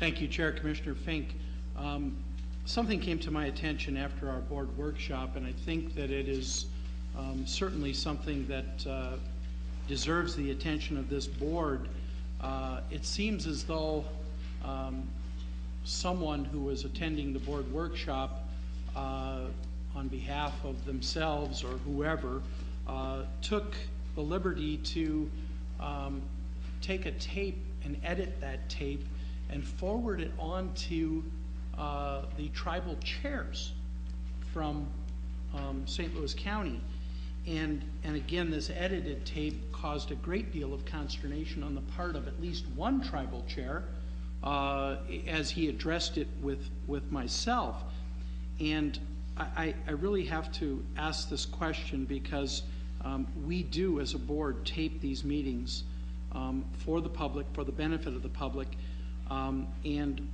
Thank you, Chair. Commissioner Fink. Something came to my attention after our board workshop, and I think that it is certainly something that deserves the attention of this board. It seems as though someone who was attending the board workshop on behalf of themselves or whoever took the liberty to take a tape and edit that tape and forward it on to the tribal chairs from St. Louis County. And again, this edited tape caused a great deal of consternation on the part of at least one tribal chair as he addressed it with myself. And I really have to ask this question because we do, as a board, tape these meetings for the public, for the benefit of the public. And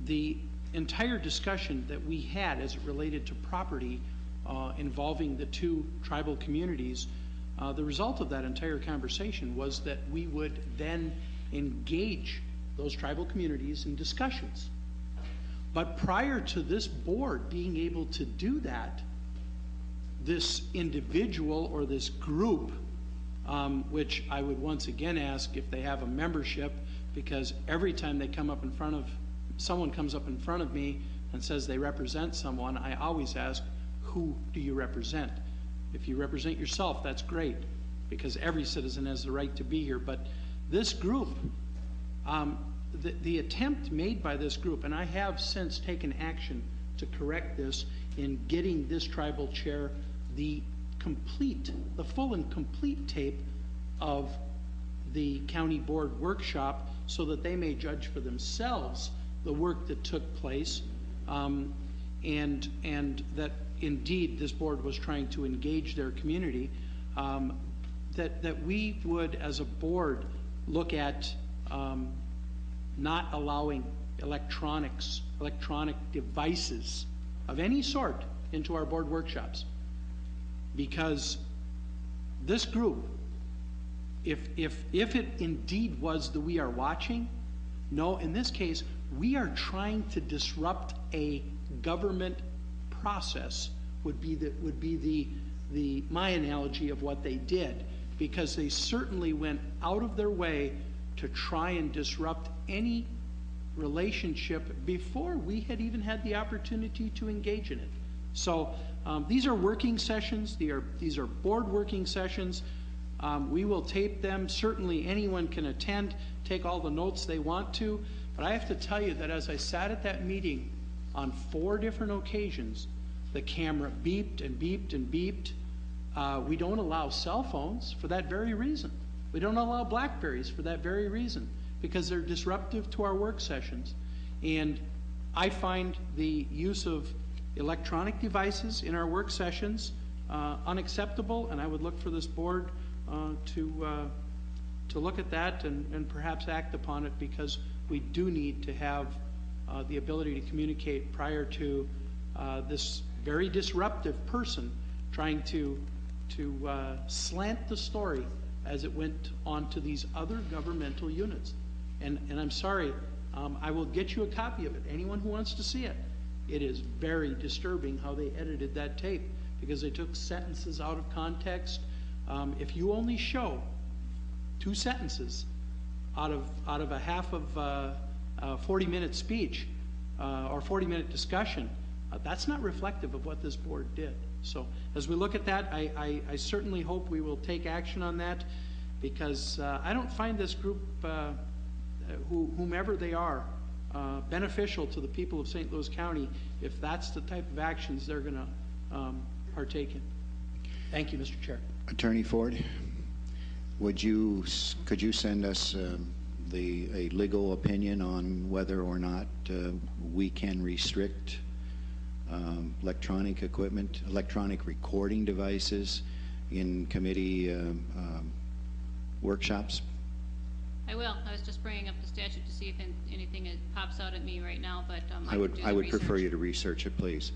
the entire discussion that we had as it related to property involving the two tribal communities, the result of that entire conversation was that we would then engage those tribal communities in discussions. But prior to this board being able to do that, this individual or this group, which I would once again ask if they have a membership, because every time they come up in front of, someone comes up in front of me and says they represent someone, I always ask, who do you represent? If you represent yourself, that's great, because every citizen has the right to be here. But this group, the attempt made by this group, and I have since taken action to correct this in getting this tribal chair the full and complete tape of the county board workshop so that they may judge for themselves the work that took place, and that indeed this board was trying to engage their community, that we would as a board look at not allowing electronic devices of any sort into our board workshops, because this group, if it indeed was the we are watching, no, in this case we are trying to disrupt a government process, would be my analogy of what they did, because they certainly went out of their way to try and disrupt any relationship before we had even had the opportunity to engage in it. So these are working sessions. These are board working sessions. We will tape them. Certainly anyone can attend, take all the notes they want to. But I have to tell you that as I sat at that meeting on 4 different occasions, the camera beeped and beeped and beeped. We don't allow cell phones for that very reason. We don't allow Blackberries for that very reason, because they're disruptive to our work sessions. And I find the use of electronic devices in our work sessions unacceptable, and I would look for this board to look at that and perhaps act upon it, because we do need to have the ability to communicate prior to this very disruptive person trying to slant the story as it went on to these other governmental units. And I'm sorry, I will get you a copy of it, anyone who wants to see it. It is very disturbing how they edited that tape, because they took sentences out of context. If you only show 2 sentences out of a half of a 40-minute speech or 40-minute discussion, that's not reflective of what this board did. So as we look at that, I certainly hope we will take action on that, because I don't find this group, whomever they are, beneficial to the people of St. Louis County if that's the type of actions they're going to partake in. Thank you, Mr. Chair. Attorney Ford, could you send us a legal opinion on whether or not we can restrict electronic equipment, electronic recording devices in committee workshops? I will. I was just bringing up the statute to see if anything pops out at me right now, but I would prefer you to research it, please.